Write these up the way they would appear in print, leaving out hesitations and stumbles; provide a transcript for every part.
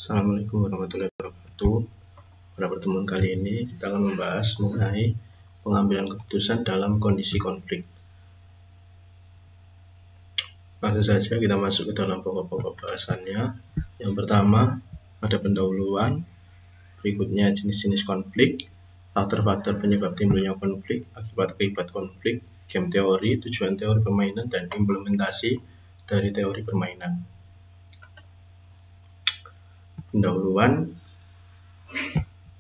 Assalamualaikum warahmatullahi wabarakatuh. Pada pertemuan kali ini kita akan membahas mengenai pengambilan keputusan dalam kondisi konflik. Langsung saja kita masuk ke dalam pokok-pokok bahasannya. Yang pertama ada pendahuluan, berikutnya jenis-jenis konflik, faktor-faktor penyebab timbulnya konflik, akibat-akibat konflik, game teori, tujuan teori permainan, dan implementasi dari teori permainan. Pendahuluan.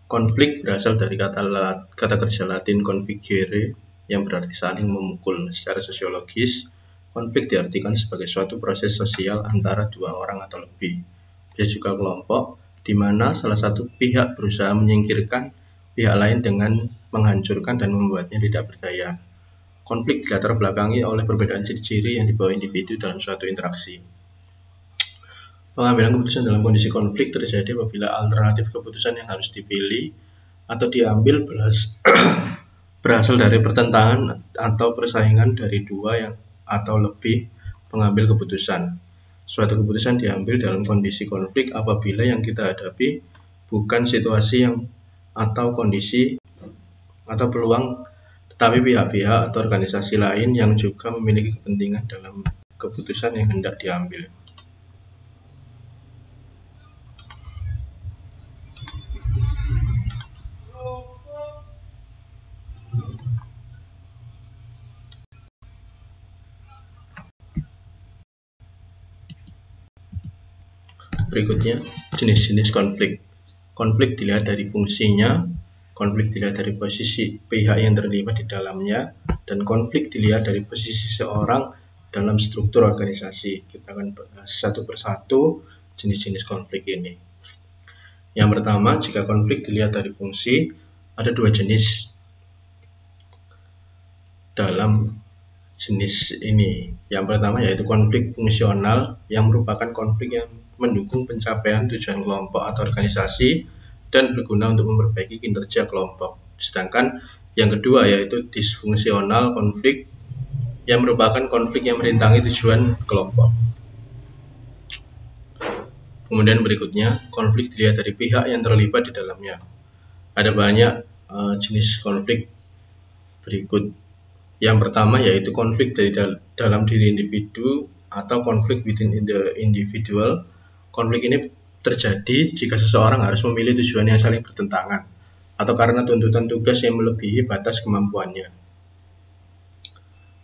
Konflik berasal dari kata kerja Latin configere yang berarti saling memukul. Secara sosiologis, konflik diartikan sebagai suatu proses sosial antara dua orang atau lebih, bisa juga kelompok, di mana salah satu pihak berusaha menyingkirkan pihak lain dengan menghancurkan dan membuatnya tidak berdaya. Konflik dilatar belakangi oleh perbedaan ciri-ciri yang dibawa individu dalam suatu interaksi. Pengambilan keputusan dalam kondisi konflik terjadi apabila alternatif keputusan yang harus dipilih atau diambil berasal dari pertentangan atau persaingan dari dua yang atau lebih pengambil keputusan. Suatu keputusan diambil dalam kondisi konflik apabila yang kita hadapi bukan situasi yang atau kondisi atau peluang, tetapi pihak-pihak atau organisasi lain yang juga memiliki kepentingan dalam keputusan yang hendak diambil. Berikutnya, jenis-jenis konflik. Konflik dilihat dari fungsinya, konflik dilihat dari posisi pihak yang terlibat di dalamnya, dan konflik dilihat dari posisi seseorang dalam struktur organisasi. Kita akan bahas satu persatu jenis-jenis konflik ini. Yang pertama, jika konflik dilihat dari fungsi, ada dua jenis dalam jenis ini. Yang pertama yaitu konflik fungsional, yang merupakan konflik yang mendukung pencapaian tujuan kelompok atau organisasi dan berguna untuk memperbaiki kinerja kelompok. Sedangkan yang kedua yaitu disfungsional konflik, yang merupakan konflik yang merintangi tujuan kelompok. Kemudian berikutnya, konflik dilihat dari pihak yang terlibat di dalamnya. Ada banyak jenis konflik berikut. Yang pertama yaitu konflik dari dalam diri individu atau konflik within the individual. Konflik ini terjadi jika seseorang harus memilih tujuan yang saling bertentangan atau karena tuntutan tugas yang melebihi batas kemampuannya.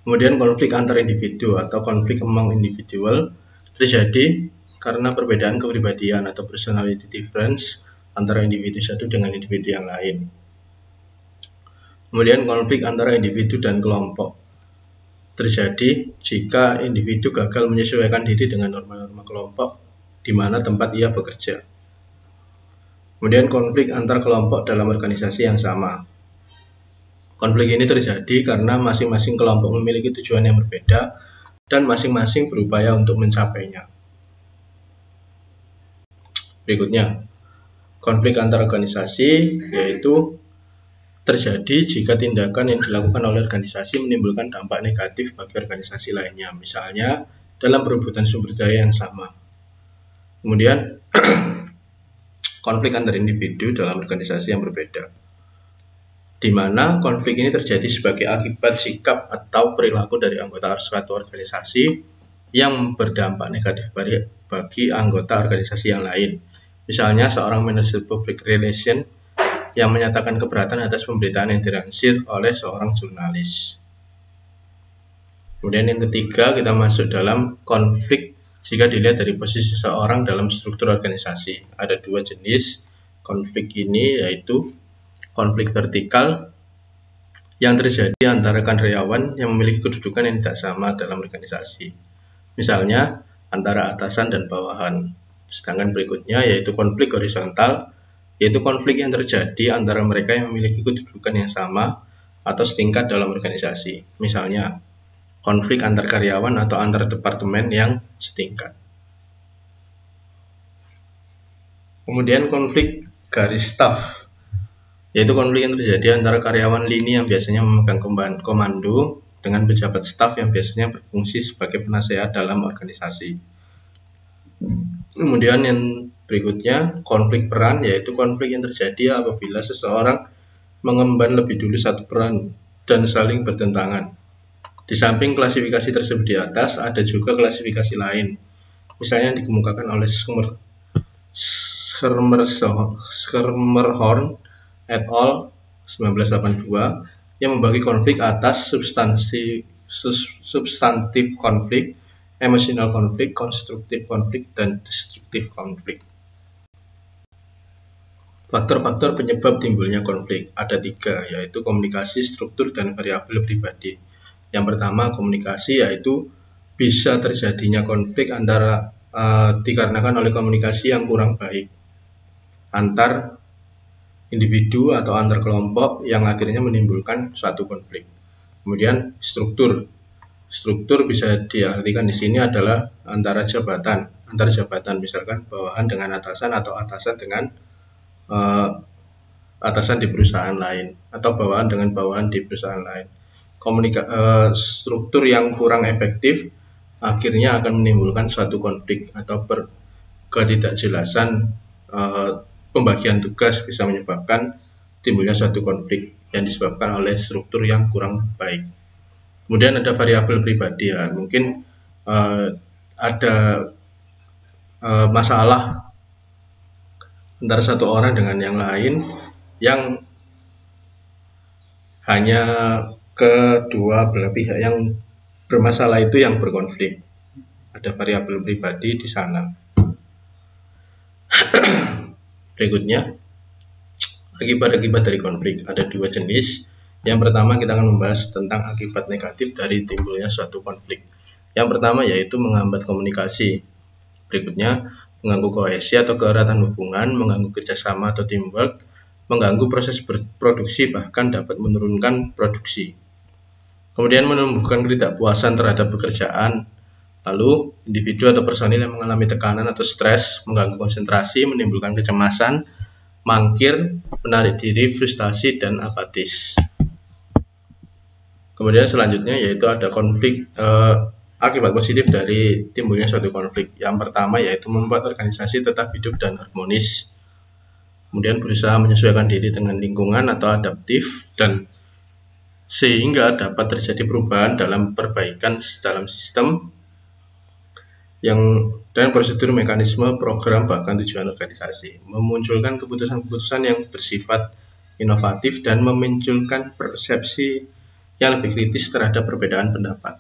Kemudian konflik antar individu atau konflik among individual terjadi karena perbedaan kepribadian atau personality difference antara individu satu dengan individu yang lain. Kemudian konflik antara individu dan kelompok terjadi jika individu gagal menyesuaikan diri dengan norma-norma kelompok di mana tempat ia bekerja. Kemudian konflik antar kelompok dalam organisasi yang sama. Konflik ini terjadi karena masing-masing kelompok memiliki tujuan yang berbeda dan masing-masing berupaya untuk mencapainya. Berikutnya, konflik antar organisasi yaitu terjadi jika tindakan yang dilakukan oleh organisasi menimbulkan dampak negatif bagi organisasi lainnya, misalnya dalam perebutan sumber daya yang sama. Kemudian, konflik antar individu dalam organisasi yang berbeda, di mana konflik ini terjadi sebagai akibat sikap atau perilaku dari anggota suatu organisasi yang berdampak negatif bagi anggota organisasi yang lain. Misalnya, seorang manajer public relation yang menyatakan keberatan atas pemberitaan yang dilansir oleh seorang jurnalis. Kemudian yang ketiga, kita masuk dalam konflik jika dilihat dari posisi seseorang dalam struktur organisasi. Ada dua jenis konflik ini, yaitu konflik vertikal yang terjadi antara karyawan yang memiliki kedudukan yang tidak sama dalam organisasi. Misalnya, antara atasan dan bawahan. Sedangkan berikutnya yaitu konflik horizontal, yaitu konflik yang terjadi antara mereka yang memiliki kedudukan yang sama atau setingkat dalam organisasi. Misalnya, konflik antar karyawan atau antar departemen yang setingkat. Kemudian konflik garis staf, yaitu konflik yang terjadi antara karyawan lini yang biasanya memegang komando dengan pejabat staf yang biasanya berfungsi sebagai penasehat dalam organisasi. Kemudian yang Berikutnya, konflik peran, yaitu konflik yang terjadi apabila seseorang mengemban lebih dulu satu peran dan saling bertentangan. Di samping klasifikasi tersebut di atas, ada juga klasifikasi lain. Misalnya yang dikemukakan oleh Schermerhorn et al. 1982 yang membagi konflik atas substantif konflik, emosional konflik, konstruktif konflik, dan destruktif konflik. Faktor-faktor penyebab timbulnya konflik ada 3, yaitu komunikasi, struktur, dan variabel pribadi. Yang pertama, komunikasi, yaitu bisa terjadinya konflik antara dikarenakan oleh komunikasi yang kurang baik antar individu atau antar kelompok yang akhirnya menimbulkan suatu konflik. Kemudian struktur bisa diartikan di sini adalah antar jabatan, misalkan bawahan dengan atasan atau atasan dengan atasan di perusahaan lain atau bawahan dengan bawahan di perusahaan lain. Struktur yang kurang efektif akhirnya akan menimbulkan suatu konflik atau ketidakjelasan pembagian tugas bisa menyebabkan timbulnya suatu konflik yang disebabkan oleh struktur yang kurang baik. Kemudian ada variabel pribadi, ya. Mungkin ada masalah antara satu orang dengan yang lain yang hanya kedua belah pihak yang bermasalah itu yang berkonflik. Ada variabel pribadi di sana. Berikutnya, akibat-akibat dari konflik ada 2 jenis. Yang pertama, kita akan membahas tentang akibat negatif dari timbulnya suatu konflik. Yang pertama yaitu menghambat komunikasi. Berikutnya, mengganggu kohesi atau keeratan hubungan, mengganggu kerjasama atau teamwork, mengganggu proses produksi, bahkan dapat menurunkan produksi. Kemudian menumbuhkan ketidakpuasan terhadap pekerjaan. Lalu, individu atau personil yang mengalami tekanan atau stres, mengganggu konsentrasi, menimbulkan kecemasan, mangkir, menarik diri, frustasi, dan apatis. Kemudian selanjutnya yaitu ada konflik akibat positif dari timbulnya suatu konflik. Yang pertama yaitu membuat organisasi tetap hidup dan harmonis. Kemudian berusaha menyesuaikan diri dengan lingkungan atau adaptif, dan sehingga dapat terjadi perubahan dalam perbaikan dalam sistem dan prosedur, mekanisme, program, bahkan tujuan organisasi. Memunculkan keputusan-keputusan yang bersifat inovatif dan memunculkan persepsi yang lebih kritis terhadap perbedaan pendapat.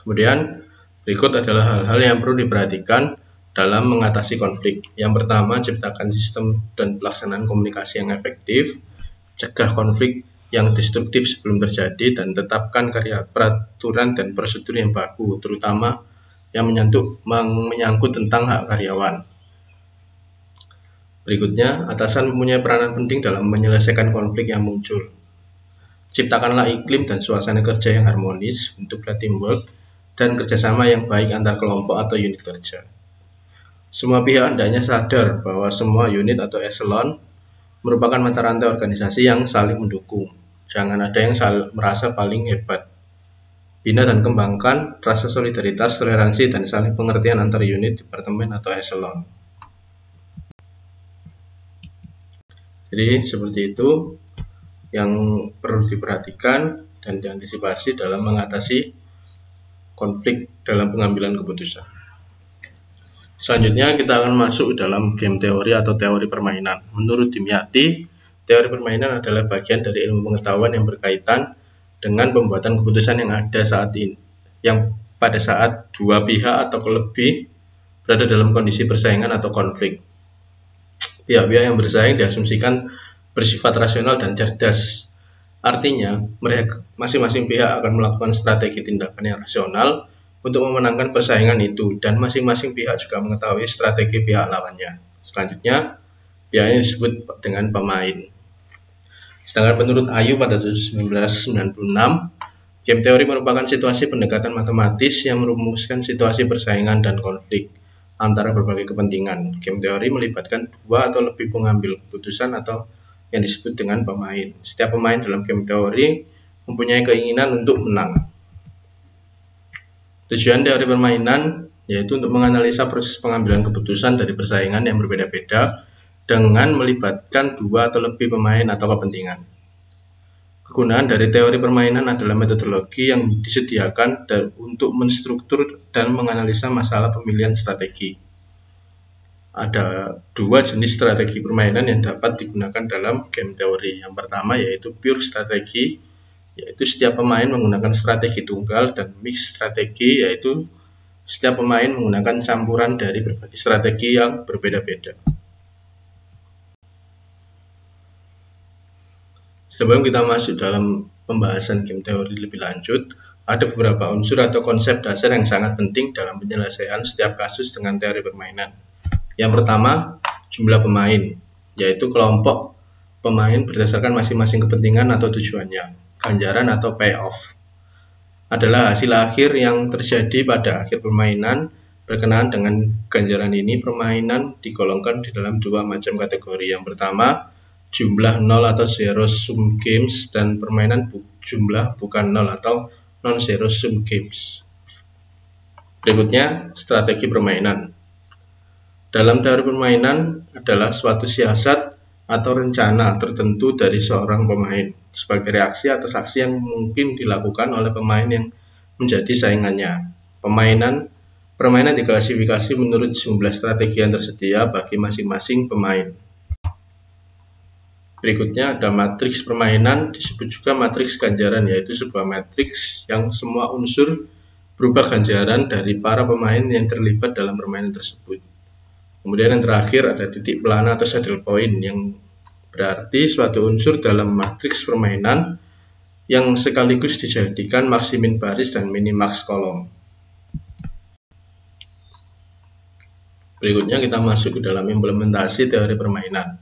Kemudian berikut adalah hal-hal yang perlu diperhatikan dalam mengatasi konflik. Yang pertama, ciptakan sistem dan pelaksanaan komunikasi yang efektif, cegah konflik yang destruktif sebelum terjadi, dan tetapkan peraturan dan prosedur yang baku, terutama yang menyangkut tentang hak karyawan. Berikutnya, atasan mempunyai peranan penting dalam menyelesaikan konflik yang muncul. Ciptakanlah iklim dan suasana kerja yang harmonis, bentuklah teamwork dan kerjasama yang baik antar kelompok atau unit kerja. Semua pihak hendaknya sadar bahwa semua unit atau eselon merupakan mata rantai organisasi yang saling mendukung. Jangan ada yang merasa paling hebat. Bina dan kembangkan rasa solidaritas, toleransi, dan saling pengertian antar unit, departemen, atau eselon. Jadi seperti itu yang perlu diperhatikan dan diantisipasi dalam mengatasi konflik dalam pengambilan keputusan. Selanjutnya kita akan masuk ke dalam game teori atau teori permainan. Menurut Dimyati, teori permainan adalah bagian dari ilmu pengetahuan yang berkaitan dengan pembuatan keputusan yang ada saat ini, yang pada saat dua pihak atau lebih berada dalam kondisi persaingan atau konflik. Pihak-pihak yang bersaing diasumsikan bersifat rasional dan cerdas. Artinya, mereka masing-masing pihak akan melakukan strategi tindakan yang rasional untuk memenangkan persaingan itu, dan masing-masing pihak juga mengetahui strategi pihak lawannya. Selanjutnya, pihak ini disebut dengan pemain. Sedangkan menurut Ayu pada 1996, game teori merupakan situasi pendekatan matematis yang merumuskan situasi persaingan dan konflik antara berbagai kepentingan. Game teori melibatkan dua atau lebih pengambil keputusan atau yang disebut dengan pemain. Setiap pemain dalam game teori mempunyai keinginan untuk menang. Tujuan teori permainan yaitu untuk menganalisa proses pengambilan keputusan dari persaingan yang berbeda-beda dengan melibatkan dua atau lebih pemain atau kepentingan. Kegunaan dari teori permainan adalah metodologi yang disediakan untuk menstruktur dan menganalisa masalah pemilihan strategi. Ada dua jenis strategi permainan yang dapat digunakan dalam game teori. Yang pertama yaitu pure strategi, yaitu setiap pemain menggunakan strategi tunggal, dan mix strategi, yaitu setiap pemain menggunakan campuran dari berbagai strategi yang berbeda-beda. Sebelum kita masuk dalam pembahasan game teori lebih lanjut, ada beberapa unsur atau konsep dasar yang sangat penting dalam penyelesaian setiap kasus dengan teori permainan. Yang pertama, jumlah pemain, yaitu kelompok pemain berdasarkan masing-masing kepentingan atau tujuannya. Ganjaran atau payoff adalah hasil akhir yang terjadi pada akhir permainan. Berkenaan dengan ganjaran ini, permainan digolongkan di dalam dua macam kategori. Yang pertama, jumlah 0 atau zero sum games, dan permainan jumlah bukan 0 atau non-zero sum games. Berikutnya, strategi permainan. Dalam teori permainan adalah suatu siasat atau rencana tertentu dari seorang pemain sebagai reaksi atas aksi yang mungkin dilakukan oleh pemain yang menjadi saingannya. Permainan diklasifikasi menurut jumlah strategi yang tersedia bagi masing-masing pemain. Berikutnya ada matriks permainan, disebut juga matriks ganjaran, yaitu sebuah matriks yang semua unsur berupa ganjaran dari para pemain yang terlibat dalam permainan tersebut. Kemudian yang terakhir ada titik pelana atau saddle point, yang berarti suatu unsur dalam matriks permainan yang sekaligus dijadikan maksimin baris dan minimax kolom. Berikutnya kita masuk ke dalam implementasi teori permainan.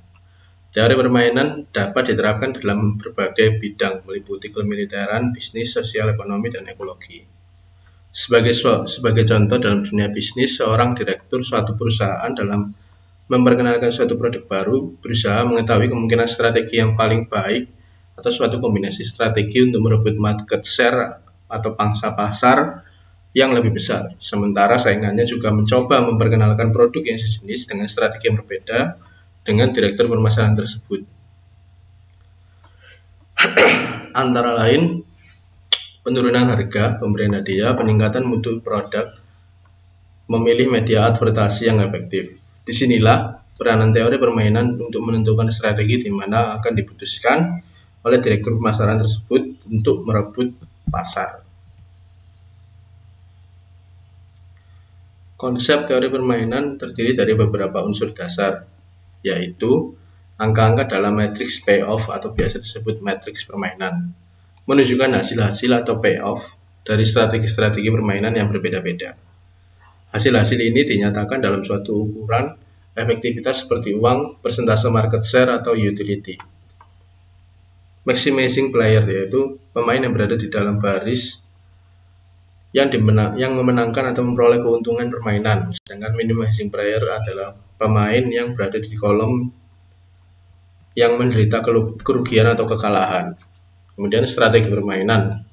Teori permainan dapat diterapkan dalam berbagai bidang, meliputi kemiliteran, bisnis, sosial, ekonomi, dan ekologi. Sebagai contoh, dalam dunia bisnis, seorang direktur suatu perusahaan dalam memperkenalkan suatu produk baru berusaha mengetahui kemungkinan strategi yang paling baik atau suatu kombinasi strategi untuk merebut market share atau pangsa pasar yang lebih besar. Sementara saingannya juga mencoba memperkenalkan produk yang sejenis dengan strategi yang berbeda dengan direktur permasalahan tersebut. Antara lain, penurunan harga, pemberian hadiah, peningkatan mutu produk, memilih media advertasi yang efektif. Disinilah peranan teori permainan untuk menentukan strategi di mana akan diputuskan oleh direktur pemasaran tersebut untuk merebut pasar. Konsep teori permainan terdiri dari beberapa unsur dasar, yaitu angka-angka dalam matriks payoff atau biasa disebut matriks permainan, menunjukkan hasil-hasil atau payoff dari strategi-strategi permainan yang berbeda-beda. Hasil-hasil ini dinyatakan dalam suatu ukuran efektivitas seperti uang, persentase market share, atau utility. Maximizing player, yaitu pemain yang berada di dalam baris yang memenangkan atau memperoleh keuntungan permainan, sedangkan minimizing player adalah pemain yang berada di kolom yang menderita kerugian atau kekalahan. Kemudian strategi permainan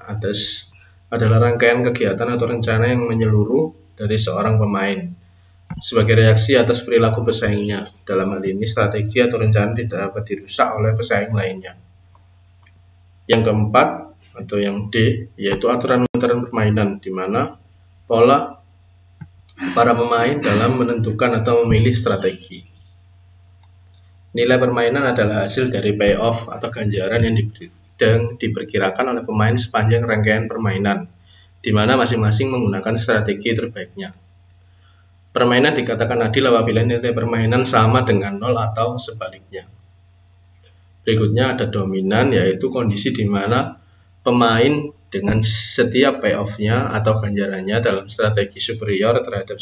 adalah rangkaian kegiatan atau rencana yang menyeluruh dari seorang pemain sebagai reaksi atas perilaku pesaingnya. Dalam hal ini, strategi atau rencana tidak dapat dirusak oleh pesaing lainnya. Yang keempat, atau yang D, yaitu aturan permainan, di mana pola para pemain dalam menentukan atau memilih strategi. Nilai permainan adalah hasil dari payoff atau ganjaran yang diperkirakan oleh pemain sepanjang rangkaian permainan, di mana masing-masing menggunakan strategi terbaiknya. Permainan dikatakan adil apabila nilai permainan sama dengan 0 atau sebaliknya. Berikutnya ada dominan, yaitu kondisi di mana pemain dengan setiap payoff-nya atau ganjarannya dalam strategi superior terhadap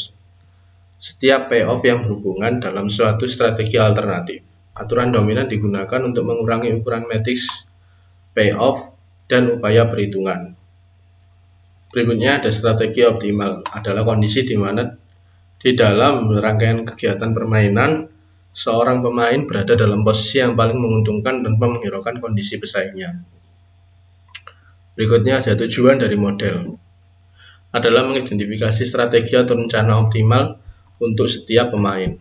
setiap payoff yang berhubungan dalam suatu strategi alternatif. Aturan dominan digunakan untuk mengurangi ukuran matriks payoff dan upaya perhitungan. Berikutnya ada strategi optimal, adalah kondisi di mana di dalam rangkaian kegiatan permainan, seorang pemain berada dalam posisi yang paling menguntungkan tanpa menghiraukan kondisi pesaingnya. Berikutnya ada tujuan dari model. adalah mengidentifikasi strategi atau rencana optimal untuk setiap pemain.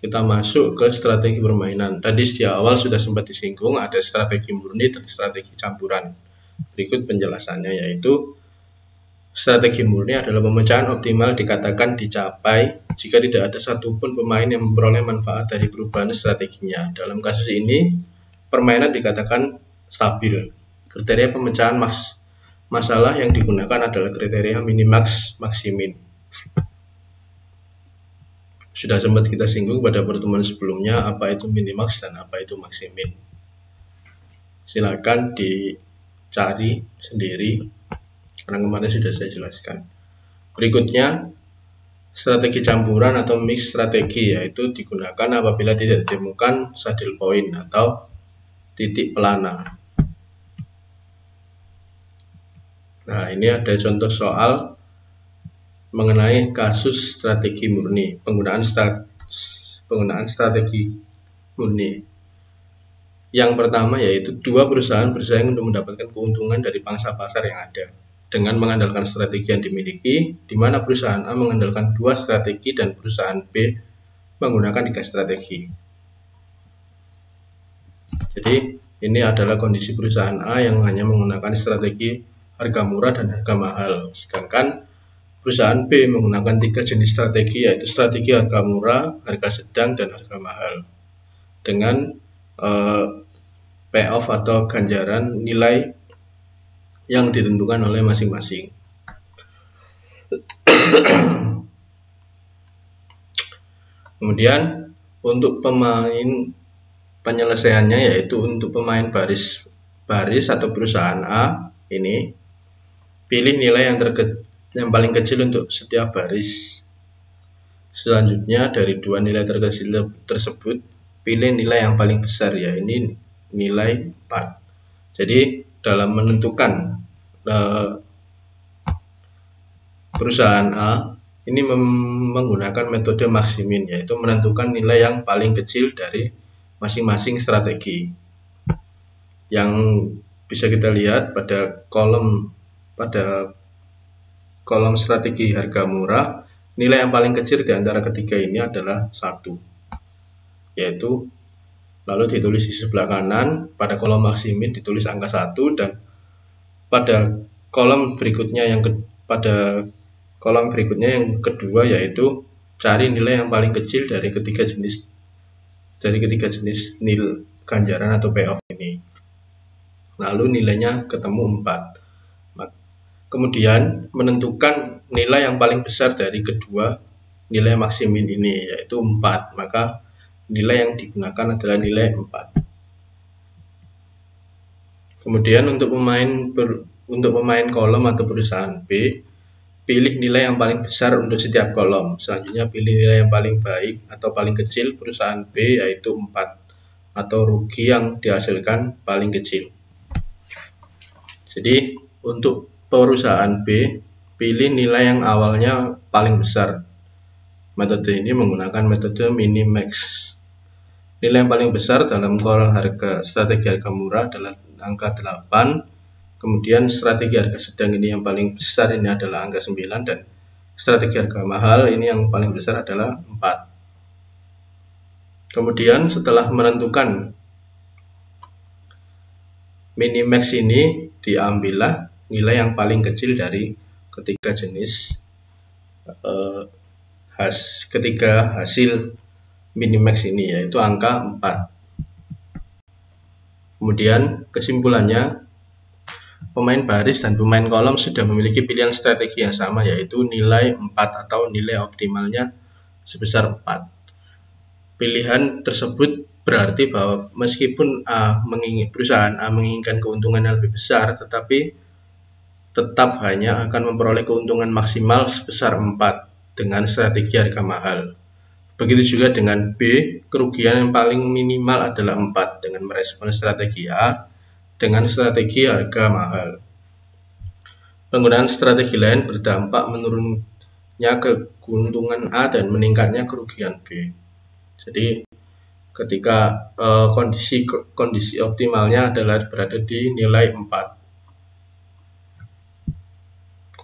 Kita masuk ke strategi permainan. Tadi di awal sudah sempat disinggung, ada strategi murni dan strategi campuran. Berikut penjelasannya, yaitu strategi murni adalah pemecahan optimal dikatakan dicapai jika tidak ada satupun pemain yang memperoleh manfaat dari perubahan strateginya. Dalam kasus ini, permainan dikatakan stabil. Kriteria pemecahan masalah yang digunakan adalah kriteria minimax maksimin. Sudah sempat kita singgung pada pertemuan sebelumnya apa itu minimax dan apa itu maksimin. Silakan dicari sendiri karena kemarin sudah saya jelaskan. Berikutnya, strategi campuran atau mix strategi, yaitu digunakan apabila tidak ditemukan saddle point atau titik pelana. Nah, ini ada contoh soal mengenai kasus strategi murni, penggunaan strategi murni. Yang pertama yaitu dua perusahaan bersaing untuk mendapatkan keuntungan dari pangsa pasar yang ada dengan mengandalkan strategi yang dimiliki, di mana perusahaan A mengandalkan dua strategi dan perusahaan B menggunakan 3 strategi. Jadi ini adalah kondisi perusahaan A yang hanya menggunakan strategi harga murah dan harga mahal, sedangkan perusahaan B menggunakan 3 jenis strategi, yaitu strategi harga murah, harga sedang, dan harga mahal, dengan payoff atau ganjaran nilai yang ditentukan oleh masing-masing. Kemudian untuk pemain penyelesaiannya, yaitu untuk pemain baris atau perusahaan A ini, pilih nilai yang paling kecil untuk setiap baris. Selanjutnya dari dua nilai terkecil tersebut, pilih nilai yang paling besar, ya ini nilai 4. Jadi dalam menentukan perusahaan A ini menggunakan metode maksimin, yaitu menentukan nilai yang paling kecil dari masing-masing strategi. Yang bisa kita lihat pada kolom strategi harga murah, nilai yang paling kecil di antara ketiga ini adalah 1, yaitu lalu ditulis di sebelah kanan. Pada kolom maksimin ditulis angka 1, dan pada kolom berikutnya yang kedua, yaitu cari nilai yang paling kecil dari ketiga jenis nilai ganjaran atau payoff ini. Lalu nilainya ketemu 4. Kemudian menentukan nilai yang paling besar dari kedua nilai maksimin ini, yaitu 4. Maka nilai yang digunakan adalah nilai 4. Kemudian untuk pemain kolom atau perusahaan B, pilih nilai yang paling besar untuk setiap kolom. Selanjutnya pilih nilai yang paling baik atau paling kecil perusahaan B, yaitu 4, atau rugi yang dihasilkan paling kecil. Jadi untuk perusahaan B, pilih nilai yang awalnya paling besar. Metode ini menggunakan metode minimax. Nilai yang paling besar dalam kolom strategi harga murah adalah angka 8. Kemudian strategi harga sedang ini yang paling besar ini adalah angka 9, dan strategi harga mahal ini yang paling besar adalah 4. Kemudian setelah menentukan minimax ini, diambillah nilai yang paling kecil dari ketiga hasil minimax ini, yaitu angka 4. Kemudian kesimpulannya, pemain baris dan pemain kolom sudah memiliki pilihan strategi yang sama, yaitu nilai 4 atau nilai optimalnya sebesar 4. Pilihan tersebut berarti bahwa meskipun perusahaan A menginginkan keuntungan yang lebih besar, tetapi tetap hanya akan memperoleh keuntungan maksimal sebesar 4 dengan strategi harga mahal. Begitu juga dengan B, kerugian yang paling minimal adalah 4 dengan merespon strategi A dengan strategi harga mahal. Penggunaan strategi lain berdampak menurunnya keuntungan A dan meningkatnya kerugian B. Jadi ketika kondisi optimalnya adalah berada di nilai 4.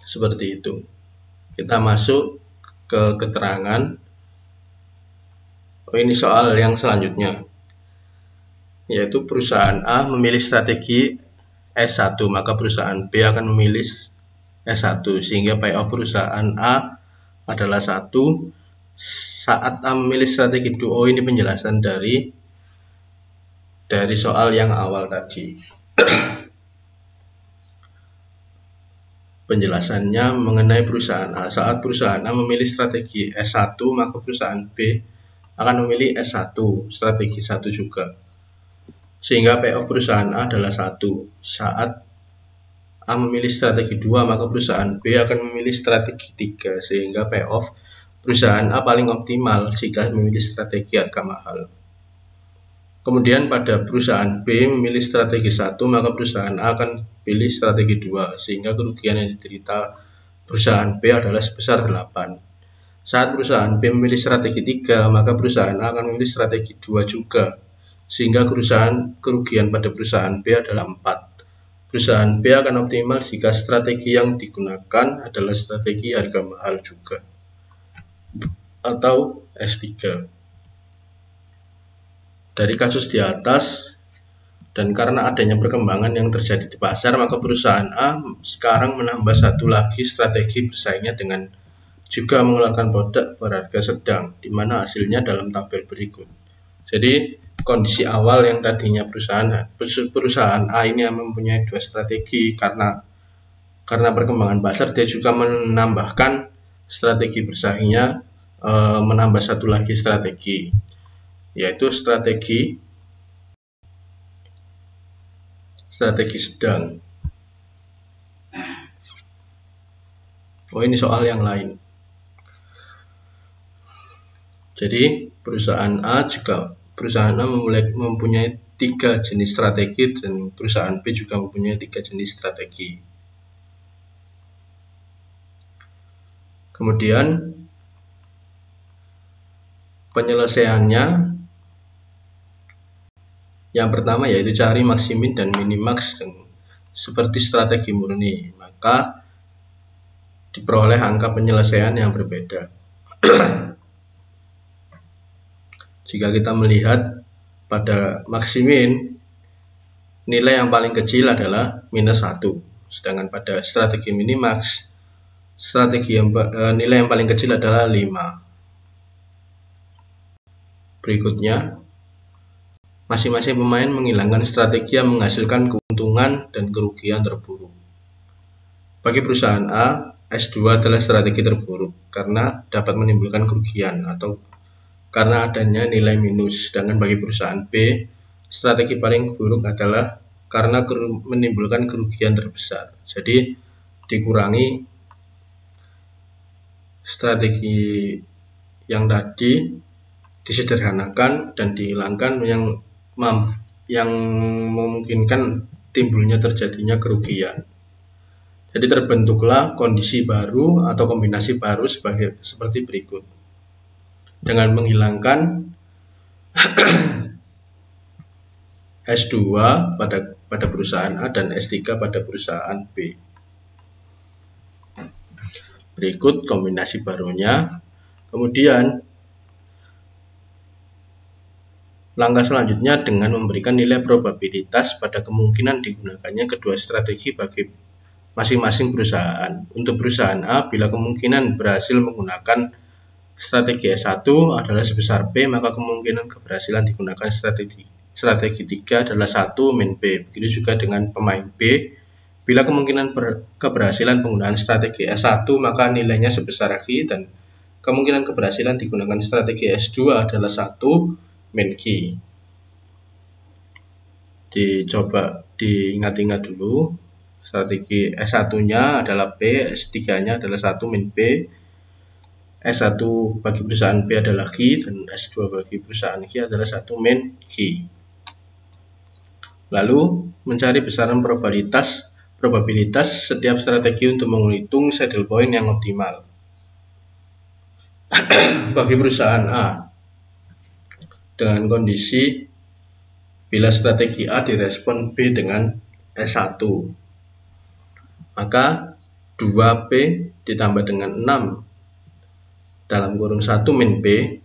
Seperti itu. Kita masuk ke keterangan. Ini soal yang selanjutnya, yaitu perusahaan A memilih strategi S1, maka perusahaan B akan memilih S1, sehingga payoff perusahaan A adalah 1 saat A memilih strategi 2. Ini penjelasan dari soal yang awal tadi. Penjelasannya mengenai perusahaan A. Saat perusahaan A memilih strategi S1, maka perusahaan B akan memilih S1, strategi 1 juga. Sehingga payoff perusahaan A adalah 1. Saat A memilih strategi 2, maka perusahaan B akan memilih strategi 3, sehingga payoff perusahaan A paling optimal jika memilih strategi harga mahal. Kemudian pada perusahaan B memilih strategi 1, maka perusahaan A akan pilih strategi 2, sehingga kerugian yang diderita perusahaan B adalah sebesar 8. Saat perusahaan B memilih strategi 3, maka perusahaan A akan memilih strategi 2 juga, sehingga kerugian pada perusahaan B adalah 4. Perusahaan B akan optimal jika strategi yang digunakan adalah strategi harga mahal juga, atau S3. Dari kasus di atas, dan karena adanya perkembangan yang terjadi di pasar, maka perusahaan A sekarang menambah satu lagi strategi bersaingnya dengan juga mengeluarkan produk berharga sedang, di mana hasilnya dalam tabel berikut. Jadi kondisi awal yang tadinya perusahaan A ini mempunyai 2 strategi, karena perkembangan pasar dia juga menambahkan strategi bersaingnya, menambah satu lagi strategi, yaitu strategi sedang. Ini soal yang lain. Jadi perusahaan A mempunyai 3 jenis strategi, dan perusahaan B juga mempunyai 3 jenis strategi. Kemudian penyelesaiannya, yang pertama yaitu cari maksimin dan minimax seperti strategi murni, maka diperoleh angka penyelesaian yang berbeda. Jika kita melihat pada maksimin, nilai yang paling kecil adalah -1, sedangkan pada strategi minimax, nilai yang paling kecil adalah 5. Berikutnya, masing-masing pemain menghilangkan strategi yang menghasilkan keuntungan dan kerugian terburuk. Bagi perusahaan A, S2 adalah strategi terburuk karena dapat menimbulkan kerugian atau karena adanya nilai minus. Sedangkan bagi perusahaan B, strategi paling buruk adalah karena menimbulkan kerugian terbesar. Jadi dikurangi strategi yang tadi, disederhanakan dan dihilangkan yang memungkinkan timbulnya terjadinya kerugian. Jadi terbentuklah kondisi baru atau kombinasi baru seperti berikut. Dengan menghilangkan S2 pada perusahaan A dan S3 pada perusahaan B. Berikut kombinasi barunya. Kemudian langkah selanjutnya dengan memberikan nilai probabilitas pada kemungkinan digunakannya kedua strategi bagi masing-masing perusahaan. Untuk perusahaan A, bila kemungkinan berhasil menggunakan strategi S1 adalah sebesar B, maka kemungkinan keberhasilan digunakan strategi 3 adalah 1 min B. Begitu juga dengan pemain B, bila kemungkinan keberhasilan penggunaan strategi S1 maka nilainya sebesar Q, dan kemungkinan keberhasilan digunakan strategi S2 adalah 1 min Q. Dicoba diingat-ingat dulu, strategi S1-nya adalah B, S3-nya adalah 1 min B, S1 bagi perusahaan B adalah Q, dan S2 bagi perusahaan Q adalah 1 min Q. Lalu mencari besaran probabilitas setiap strategi untuk menghitung saddle point yang optimal. Bagi perusahaan A, dengan kondisi bila strategi A direspon B dengan S1, maka 2P ditambah dengan 6 dalam kurung 1 min P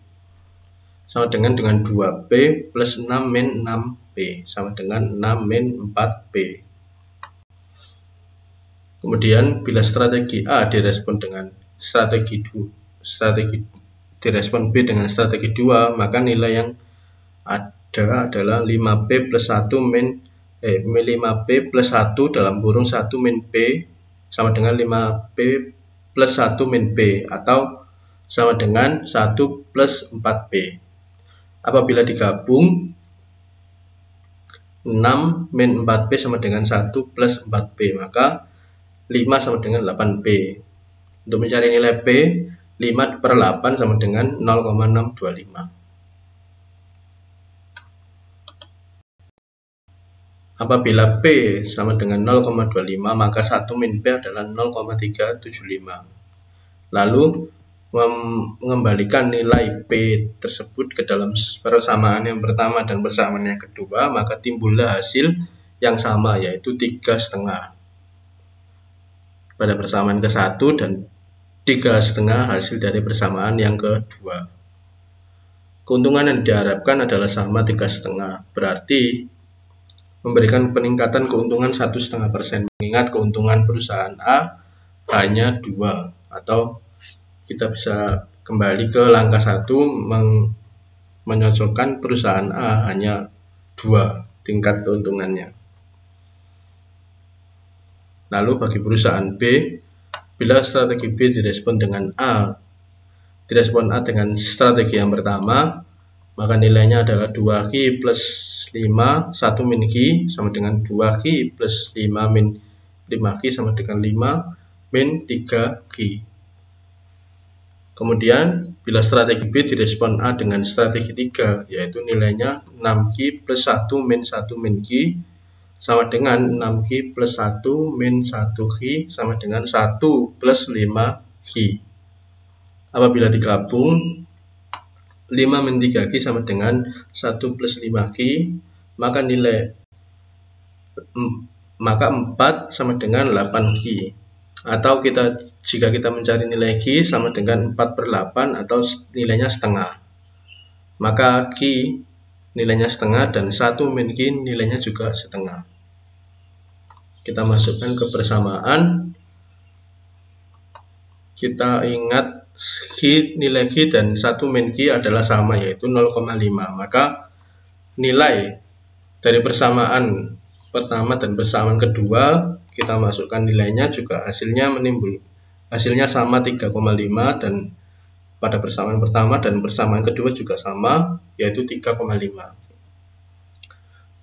sama dengan 2P plus 6 min 6P sama dengan 6 min 4P. Kemudian bila strategi A direspon dengan direspon B dengan strategi 2, maka nilai yang ada adalah 5P plus 1 5P plus 1 dalam kurung 1 min P sama dengan 5P plus 1 min P atau sama dengan 1 plus 4P. Apabila digabung, 6 min 4P sama dengan 1 plus 4P, maka 5 sama dengan 8P. Untuk mencari nilai P, 5 per 8 sama dengan 0,625. Apabila P sama dengan 0,25, maka 1 min P adalah 0,375. Lalu mengembalikan nilai P tersebut ke dalam persamaan yang pertama dan persamaan yang kedua, maka timbullah hasil yang sama, yaitu 3,5 pada persamaan ke-1 dan 3,5 hasil dari persamaan yang kedua. Keuntungan yang diharapkan adalah sama 3,5, berarti memberikan peningkatan keuntungan 1,5%, mengingat keuntungan perusahaan A hanya 2, atau kita bisa kembali ke langkah 1 menyocokkan perusahaan A hanya 2 tingkat keuntungannya. Lalu bagi perusahaan B, bila strategi B direspon dengan A, direspon A dengan strategi yang pertama, maka nilainya adalah 2Q plus 5 1 min Q sama dengan 2Q plus 5 min 5Q sama dengan 5 min 3Q. Kemudian, bila strategi B direspon A dengan strategi 3, yaitu nilainya 6Q plus 1 min 1 min Q sama dengan 6Q plus 1 min 1Q sama dengan 1 plus 5Q. Apabila digabung, 5 min 3Q sama dengan 1 plus 5Q, maka 4 sama dengan 8Q. Atau jika kita mencari nilai Q sama dengan 4 per 8 atau nilainya setengah, maka Q nilainya setengah dan 1 min Q nilainya juga setengah. Kita masukkan ke persamaan. Kita ingat nilai Q dan 1 min Q adalah sama, yaitu 0,5. Maka nilai dari persamaan pertama dan persamaan kedua kita masukkan nilainya juga hasilnya sama 3,5, dan pada persamaan pertama dan persamaan kedua juga sama, yaitu 3,5.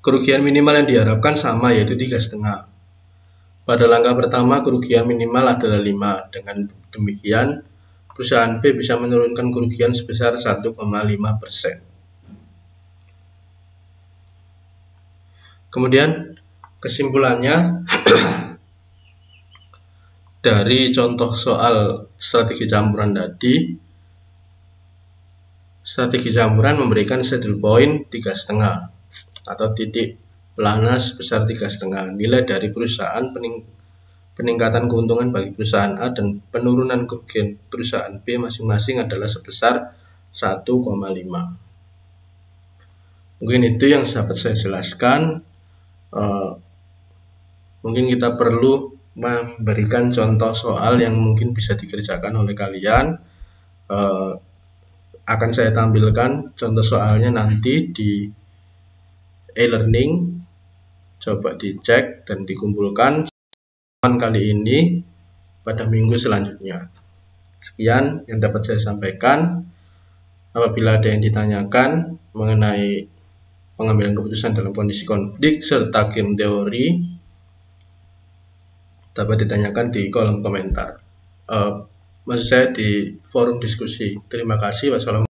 Kerugian minimal yang diharapkan sama, yaitu 3,5. Pada langkah pertama kerugian minimal adalah 5. Dengan demikian perusahaan B bisa menurunkan kerugian sebesar 1,5%. Kemudian kesimpulannya dari contoh soal strategi campuran tadi, strategi campuran memberikan saddle point 3,5 atau titik pelana sebesar 3,5. Nilai dari perusahaan peningkatan keuntungan bagi perusahaan A dan penurunan kerugian perusahaan B masing-masing adalah sebesar 1,5. Mungkin itu yang dapat saya jelaskan. Mungkin kita perlu memberikan contoh soal yang mungkin bisa dikerjakan oleh kalian. Akan saya tampilkan contoh soalnya nanti di e-learning. Coba dicek dan dikumpulkan kali ini pada minggu selanjutnya. Sekian yang dapat saya sampaikan. Apabila ada yang ditanyakan mengenai pengambilan keputusan dalam kondisi konflik serta game teori, dapat ditanyakan di kolom komentar. Maksud saya di forum diskusi. Terima kasih. Wassalamualaikum.